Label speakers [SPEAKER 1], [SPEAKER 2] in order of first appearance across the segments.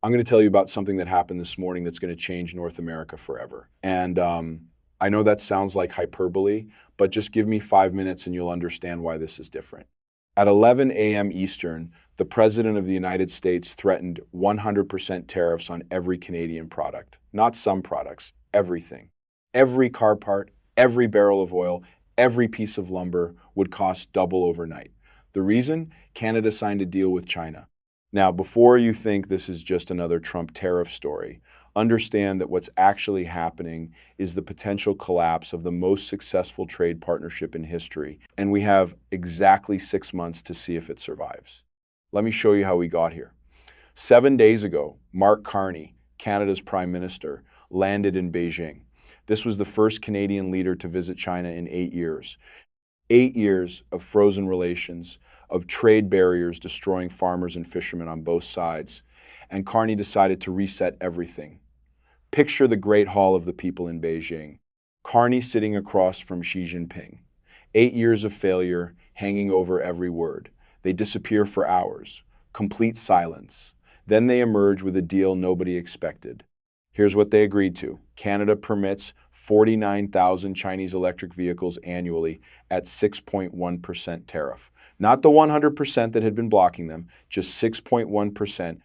[SPEAKER 1] I'm going to tell you about something that happened this morning that's going to change North America forever. And I know that sounds like hyperbole, but just give me 5 minutes and you'll understand why this is different. At 11 a.m. Eastern, the President of the United States threatened 100% tariffs on every Canadian product, not some products, everything. Every car part, every barrel of oil, every piece of lumber would cost double overnight. The reason? Canada signed a deal with China. Now, before you think this is just another Trump tariff story, understand that what's actually happening is the potential collapse of the most successful trade partnership in history, and we have exactly 6 months to see if it survives. Let me show you how we got here. 7 days ago, Mark Carney, Canada's Prime Minister, landed in Beijing. This was the first Canadian leader to visit China in 8 years. 8 years of frozen relations, of trade barriers destroying farmers and fishermen on both sides. And Carney decided to reset everything. Picture the Great Hall of the People in Beijing. Carney sitting across from Xi Jinping. 8 years of failure hanging over every word. They disappear for hours. Complete silence. Then they emerge with a deal nobody expected. Here's what they agreed to. Canada permits 49,000 Chinese electric vehicles annually at 6.1% tariff. Not the 100% that had been blocking them, just 6.1%.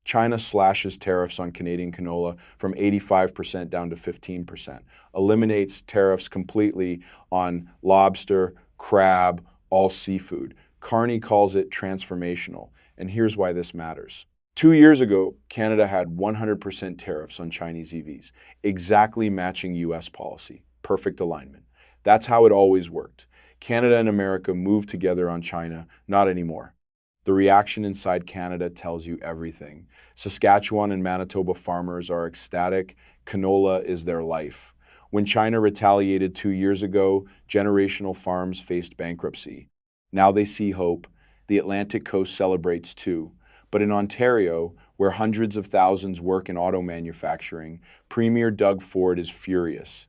[SPEAKER 1] China slashes tariffs on Canadian canola from 85% down to 15%. Eliminates tariffs completely on lobster, crab, all seafood. Carney calls it transformational, and here's why this matters. 2 years ago, Canada had 100% tariffs on Chinese EVs, exactly matching US policy. Perfect alignment. That's how it always worked. Canada and America moved together on China, not anymore. The reaction inside Canada tells you everything. Saskatchewan and Manitoba farmers are ecstatic. Canola is their life. When China retaliated 2 years ago, generational farms faced bankruptcy. Now they see hope. The Atlantic coast celebrates too. But in Ontario, where hundreds of thousands work in auto manufacturing, Premier Doug Ford is furious.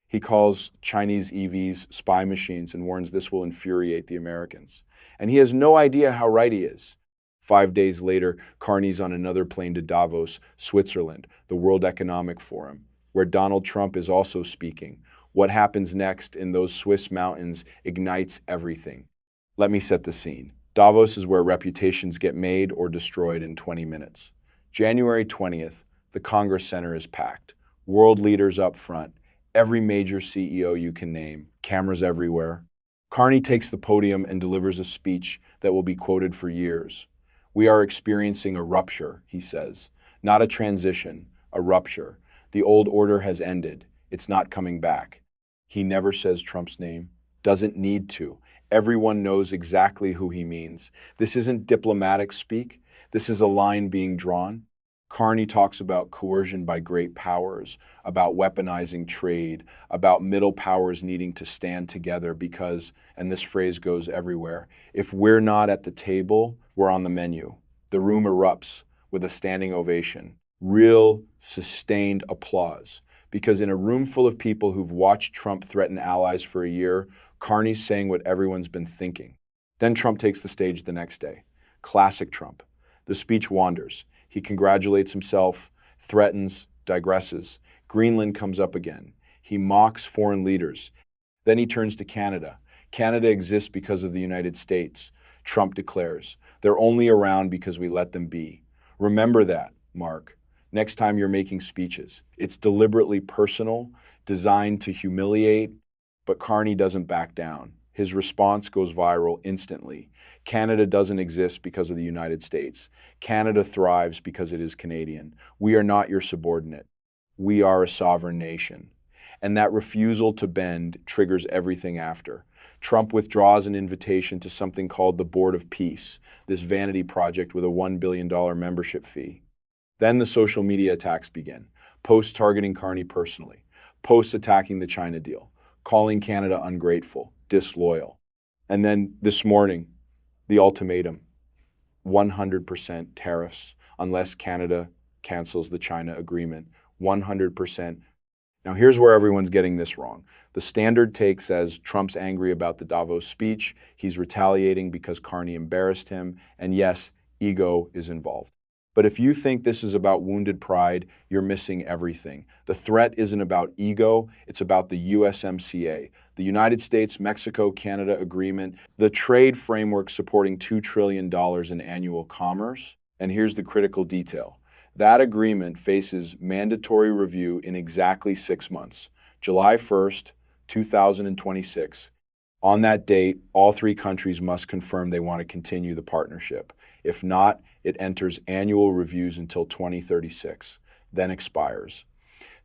[SPEAKER 1] He calls Chinese EVs spy machines and warns this will infuriate the Americans. And he has no idea how right he is. 5 days later, Carney's on another plane to Davos, Switzerland, the World Economic Forum, where Donald Trump is also speaking. What happens next in those Swiss mountains ignites everything. Let me set the scene. Davos is where reputations get made or destroyed in 20 minutes. January 20th, the Congress Center is packed. World leaders up front, every major CEO you can name, cameras everywhere. Carney takes the podium and delivers a speech that will be quoted for years. We are experiencing a rupture, he says. Not a transition, a rupture. The old order has ended. It's not coming back. He never says Trump's name. Doesn't need to. Everyone knows exactly who he means. This isn't diplomatic speak. This is a line being drawn. Carney talks about coercion by great powers, about weaponizing trade, about middle powers needing to stand together because, and this phrase goes everywhere, if we're not at the table, we're on the menu. The room erupts with a standing ovation, real, sustained applause. Because in a room full of people who've watched Trump threaten allies for a year, Carney's saying what everyone's been thinking. Then Trump takes the stage the next day. Classic Trump. The speech wanders. He congratulates himself, threatens, digresses. Greenland comes up again. He mocks foreign leaders. Then he turns to Canada. Canada exists because of the United States. Trump declares, they're only around because we let them be. Remember that, Mark, next time you're making speeches. It's deliberately personal, designed to humiliate, but Carney doesn't back down. His response goes viral instantly. Canada doesn't exist because of the United States. Canada thrives because it is Canadian. We are not your subordinate. We are a sovereign nation. And that refusal to bend triggers everything after. Trump withdraws an invitation to something called the Board of Peace, this vanity project with a $1 billion membership fee. Then the social media attacks begin. Posts targeting Carney personally. Posts attacking the China deal. Calling Canada ungrateful, disloyal. And then this morning, the ultimatum, 100% tariffs unless Canada cancels the China agreement. 100%. Now here's where everyone's getting this wrong. The standard take says Trump's angry about the Davos speech, he's retaliating because Carney embarrassed him, and yes, ego is involved. But if you think this is about wounded pride, you're missing everything. The threat isn't about ego, it's about the USMCA, the United States-Mexico-Canada Agreement, the trade framework supporting $2 trillion in annual commerce. And here's the critical detail. That agreement faces mandatory review in exactly 6 months, July 1st, 2026. On that date, all three countries must confirm they want to continue the partnership. If not, it enters annual reviews until 2036, then expires.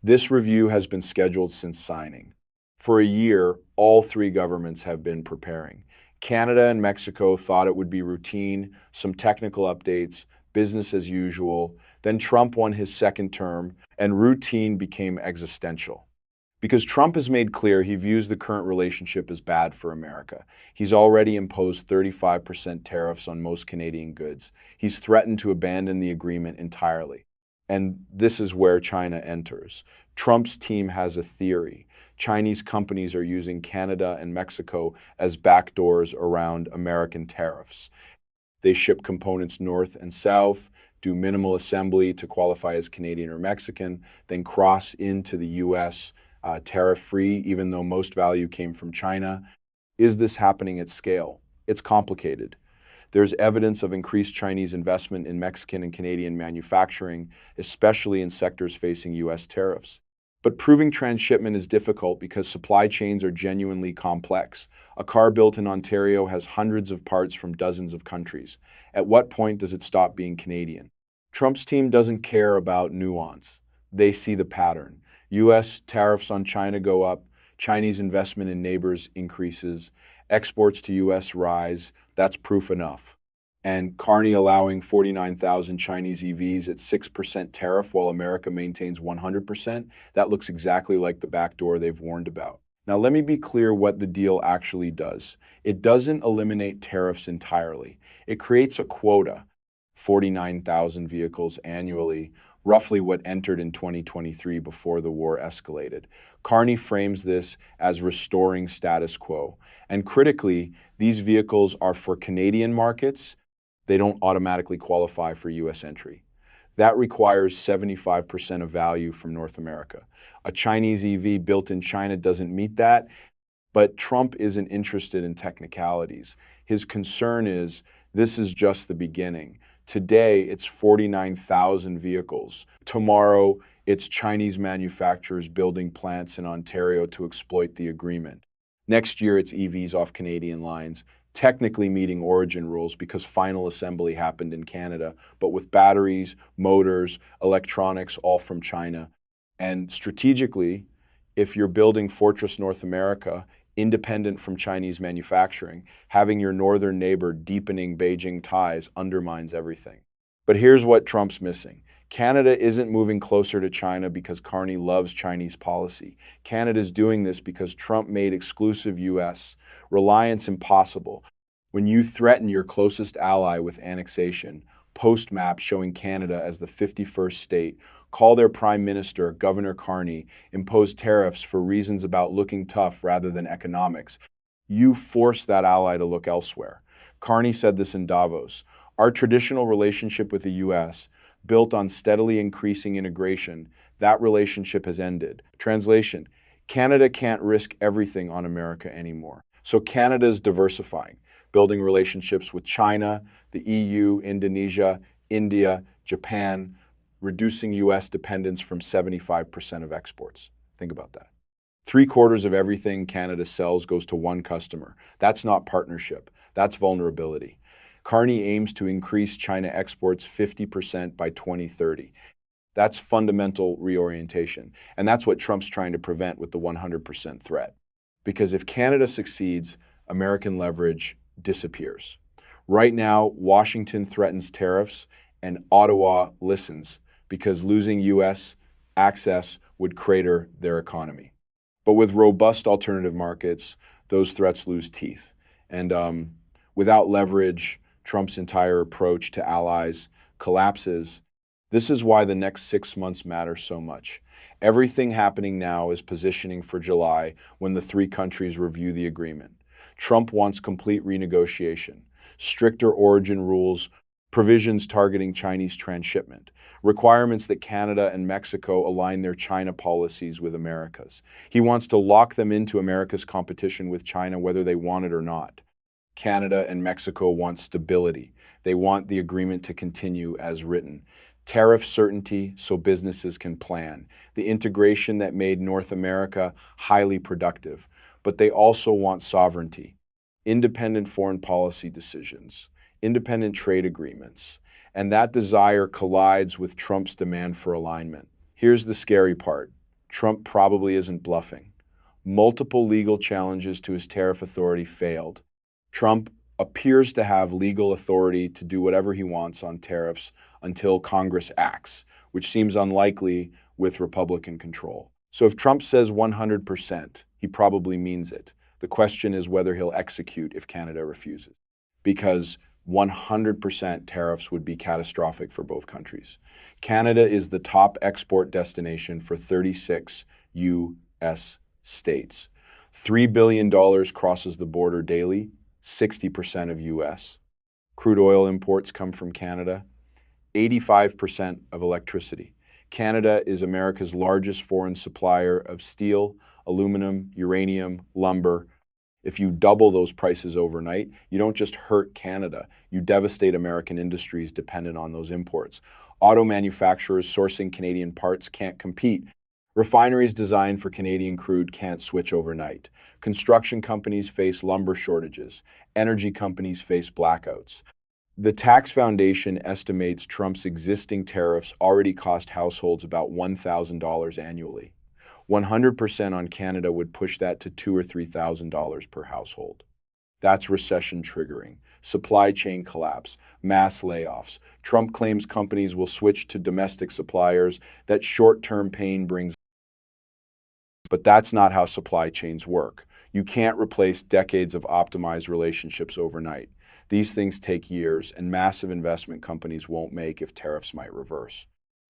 [SPEAKER 1] This review has been scheduled since signing. For a year, all three governments have been preparing. Canada and Mexico thought it would be routine, some technical updates, business as usual. Then Trump won his second term, and routine became existential. Because Trump has made clear he views the current relationship as bad for America. He's already imposed 35% tariffs on most Canadian goods. He's threatened to abandon the agreement entirely. And this is where China enters. Trump's team has a theory. Chinese companies are using Canada and Mexico as backdoors around American tariffs. They ship components north and south, do minimal assembly to qualify as Canadian or Mexican, then cross into the US tariff-free, even though most value came from China. Is this happening at scale? It's complicated. There's evidence of increased Chinese investment in Mexican and Canadian manufacturing, especially in sectors facing US tariffs. But proving transshipment is difficult because supply chains are genuinely complex. A car built in Ontario has hundreds of parts from dozens of countries. At what point does it stop being Canadian? Trump's team doesn't care about nuance. They see the pattern. US tariffs on China go up, Chinese investment in neighbors increases, exports to US rise. That's proof enough. And Carney allowing 49,000 Chinese EVs at 6% tariff while America maintains 100%, that looks exactly like the backdoor they've warned about. Now, let me be clear what the deal actually does. It doesn't eliminate tariffs entirely. It creates a quota, 49,000 vehicles annually, roughly what entered in 2023 before the war escalated. Carney frames this as restoring status quo. And critically, these vehicles are for Canadian markets. They don't automatically qualify for US entry. That requires 75% of value from North America. A Chinese EV built in China doesn't meet that, but Trump isn't interested in technicalities. His concern is this is just the beginning. Today, it's 49,000 vehicles. Tomorrow, it's Chinese manufacturers building plants in Ontario to exploit the agreement. Next year, it's EVs off Canadian lines, technically meeting origin rules because final assembly happened in Canada, but with batteries, motors, electronics, all from China. And strategically, if you're building Fortress North America, independent from Chinese manufacturing, having your northern neighbor deepening Beijing ties undermines everything. But here's what Trump's missing. Canada isn't moving closer to China because Carney loves Chinese policy. Canada's doing this because Trump made exclusive US reliance impossible. When you threaten your closest ally with annexation, post maps showing Canada as the 51st state, call their prime minister, Governor Carney, impose tariffs for reasons about looking tough rather than economics, you force that ally to look elsewhere. Carney said this in Davos. Our traditional relationship with the US, built on steadily increasing integration, that relationship has ended. Translation, Canada can't risk everything on America anymore. So Canada is diversifying, building relationships with China, the EU, Indonesia, India, Japan, reducing US dependence from 75% of exports. Think about that. 3/4 of everything Canada sells goes to one customer. That's not partnership, that's vulnerability. Carney aims to increase China exports 50% by 2030. That's fundamental reorientation. And that's what Trump's trying to prevent with the 100% threat. Because if Canada succeeds, American leverage disappears. Right now, Washington threatens tariffs and Ottawa listens because losing US access would crater their economy. But with robust alternative markets, those threats lose teeth. And without leverage, Trump's entire approach to allies collapses. This is why the next 6 months matter so much. Everything happening now is positioning for July when the three countries review the agreement. Trump wants complete renegotiation, stricter origin rules, provisions targeting Chinese transshipment, requirements that Canada and Mexico align their China policies with America's. He wants to lock them into America's competition with China whether they want it or not. Canada and Mexico want stability. They want the agreement to continue as written. Tariff certainty so businesses can plan. The integration that made North America highly productive. But they also want sovereignty, independent foreign policy decisions, independent trade agreements. And that desire collides with Trump's demand for alignment. Here's the scary part. Trump probably isn't bluffing. Multiple legal challenges to his tariff authority failed. Trump appears to have legal authority to do whatever he wants on tariffs until Congress acts, which seems unlikely with Republican control. So if Trump says 100%, he probably means it. The question is whether he'll execute if Canada refuses, because 100% tariffs would be catastrophic for both countries. Canada is the top export destination for 36 U.S. states. $3 billion crosses the border daily, 60% of U.S. Crude oil imports come from Canada, 85% of electricity. Canada is America's largest foreign supplier of steel, aluminum, uranium, lumber. If you double those prices overnight, you don't just hurt Canada, you devastate American industries dependent on those imports. Auto manufacturers sourcing Canadian parts can't compete. Refineries designed for Canadian crude can't switch overnight. Construction companies face lumber shortages. Energy companies face blackouts. The Tax Foundation estimates Trump's existing tariffs already cost households about $1,000 annually. 100% on Canada would push that to $2,000 or $3,000 per household. That's recession triggering, supply chain collapse, mass layoffs. Trump claims companies will switch to domestic suppliers. That short-term pain brings. But that's not how supply chains work. You can't replace decades of optimized relationships overnight. These things take years, and massive investment companies won't make if tariffs might reverse.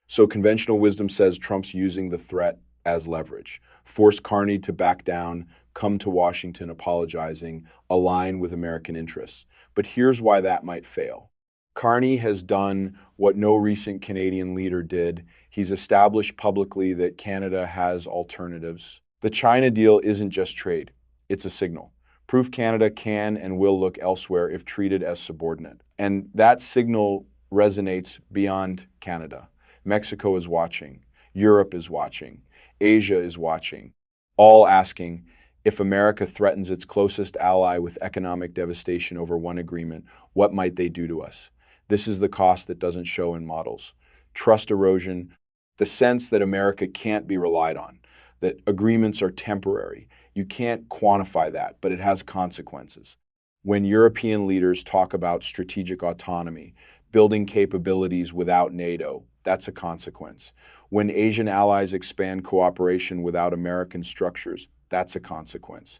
[SPEAKER 1] So conventional wisdom says Trump's using the threat as leverage. Force Carney to back down, come to Washington apologizing, align with American interests. But here's why that might fail. Carney has done what no recent Canadian leader did. He's established publicly that Canada has alternatives. The China deal isn't just trade, it's a signal. Proof Canada can and will look elsewhere if treated as subordinate. And that signal resonates beyond Canada. Mexico is watching. Europe is watching. Asia is watching. All asking, if America threatens its closest ally with economic devastation over one agreement, what might they do to us? This is the cost that doesn't show in models. Trust erosion, the sense that America can't be relied on, that agreements are temporary. You can't quantify that, but it has consequences. When European leaders talk about strategic autonomy, building capabilities without NATO, that's a consequence. When Asian allies expand cooperation without American structures, that's a consequence.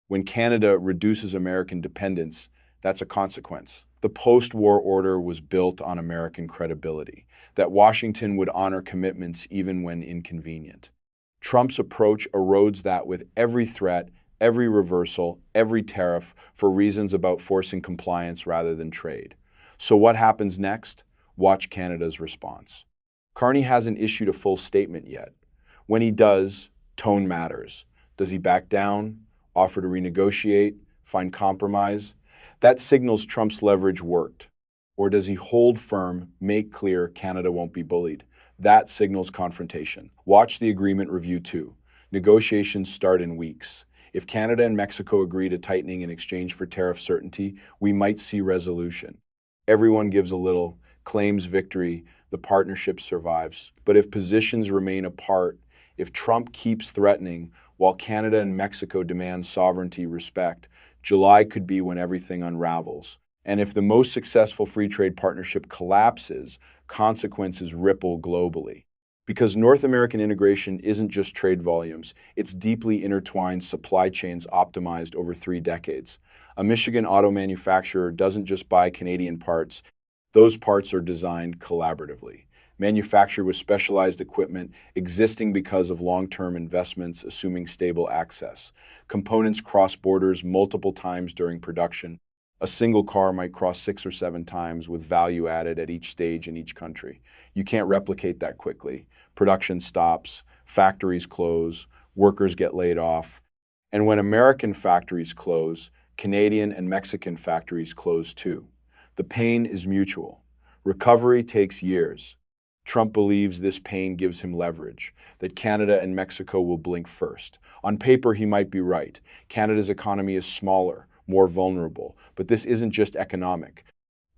[SPEAKER 1] When Canada reduces American dependence, that's a consequence. The post-war order was built on American credibility, that Washington would honor commitments even when inconvenient. Trump's approach erodes that with every threat, every reversal, every tariff for reasons about forcing compliance rather than trade. So what happens next? Watch Canada's response. Carney hasn't issued a full statement yet. When he does, tone matters. Does he back down, offer to renegotiate, find compromise? That signals Trump's leverage worked. Or does he hold firm, make clear Canada won't be bullied? That signals confrontation. Watch the agreement review too. Negotiations start in weeks. If Canada and Mexico agree to tightening in exchange for tariff certainty, we might see resolution. Everyone gives a little, claims victory, the partnership survives. But if positions remain apart, if Trump keeps threatening while Canada and Mexico demand sovereignty respect, July could be when everything unravels. And if the most successful free trade partnership collapses, consequences ripple globally. Because North American integration isn't just trade volumes, it's deeply intertwined supply chains optimized over 3 decades. A Michigan auto manufacturer doesn't just buy Canadian parts, those parts are designed collaboratively. Manufactured with specialized equipment, existing because of long-term investments, assuming stable access. Components cross borders multiple times during production. A single car might cross 6 or 7 times with value added at each stage in each country. You can't replicate that quickly. Production stops, factories close, workers get laid off. And when American factories close, Canadian and Mexican factories close too. The pain is mutual. Recovery takes years. Trump believes this pain gives him leverage, that Canada and Mexico will blink first. On paper, he might be right. Canada's economy is smaller, more vulnerable, but this isn't just economic.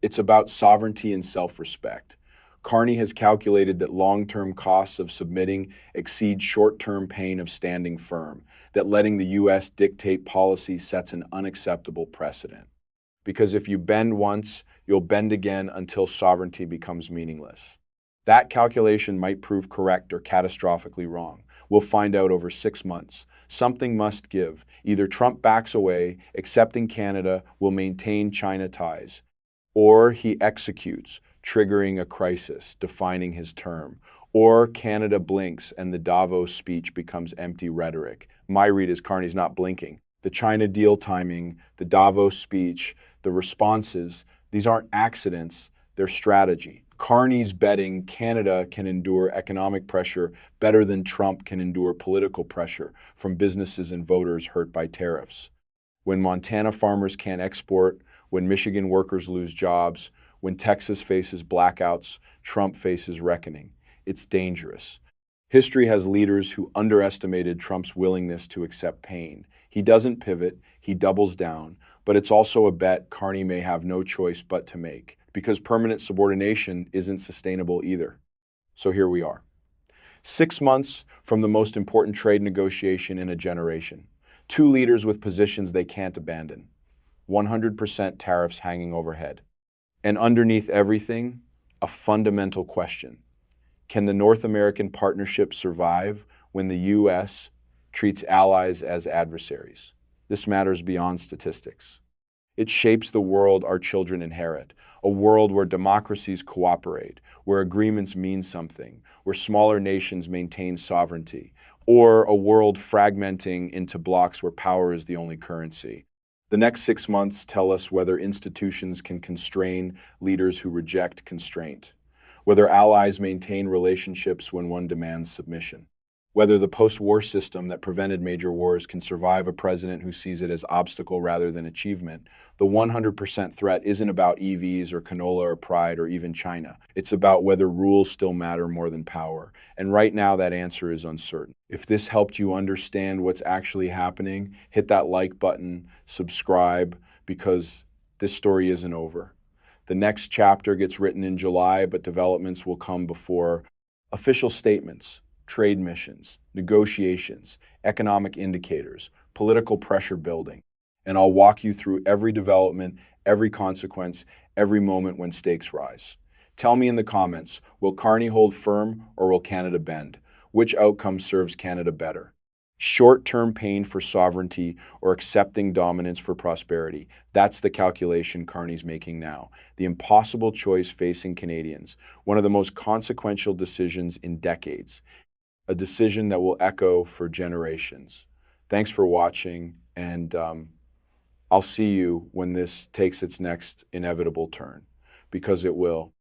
[SPEAKER 1] It's about sovereignty and self-respect. Carney has calculated that long-term costs of submitting exceed short-term pain of standing firm, that letting the U.S. dictate policy sets an unacceptable precedent. Because if you bend once, you'll bend again until sovereignty becomes meaningless. That calculation might prove correct or catastrophically wrong. We'll find out over 6 months. Something must give. Either Trump backs away, accepting Canada will maintain China ties, or he executes, triggering a crisis, defining his term, or Canada blinks and the Davos speech becomes empty rhetoric. My read is Carney's not blinking. The China deal timing, the Davos speech, the responses, these aren't accidents, they're strategy. Carney's betting Canada can endure economic pressure better than Trump can endure political pressure from businesses and voters hurt by tariffs. When Montana farmers can't export, when Michigan workers lose jobs, when Texas faces blackouts, Trump faces reckoning. It's dangerous. History has leaders who underestimated Trump's willingness to accept pain. He doesn't pivot, he doubles down, but it's also a bet Carney may have no choice but to make, because permanent subordination isn't sustainable either. So here we are. 6 months from the most important trade negotiation in a generation. Two leaders with positions they can't abandon. 100% tariffs hanging overhead. And underneath everything, a fundamental question. Can the North American partnership survive when the U.S. treats allies as adversaries? This matters beyond statistics. It shapes the world our children inherit, a world where democracies cooperate, where agreements mean something, where smaller nations maintain sovereignty, or a world fragmenting into blocks where power is the only currency. The next 6 months tell us whether institutions can constrain leaders who reject constraint, whether allies maintain relationships when one demands submission, whether the post-war system that prevented major wars can survive a president who sees it as obstacle rather than achievement. The 100% threat isn't about EVs or canola or pride or even China. It's about whether rules still matter more than power. And right now that answer is uncertain. If this helped you understand what's actually happening, hit that like button, subscribe, because this story isn't over. The next chapter gets written in July, but developments will come before official statements, trade missions, negotiations, economic indicators, political pressure building. And I'll walk you through every development, every consequence, every moment when stakes rise. Tell me in the comments, will Carney hold firm or will Canada bend? Which outcome serves Canada better? Short-term pain for sovereignty or accepting dominance for prosperity? That's the calculation Carney's making now. The impossible choice facing Canadians, one of the most consequential decisions in decades. A decision that will echo for generations. Thanks for watching, and I'll see you when this takes its next inevitable turn, because it will.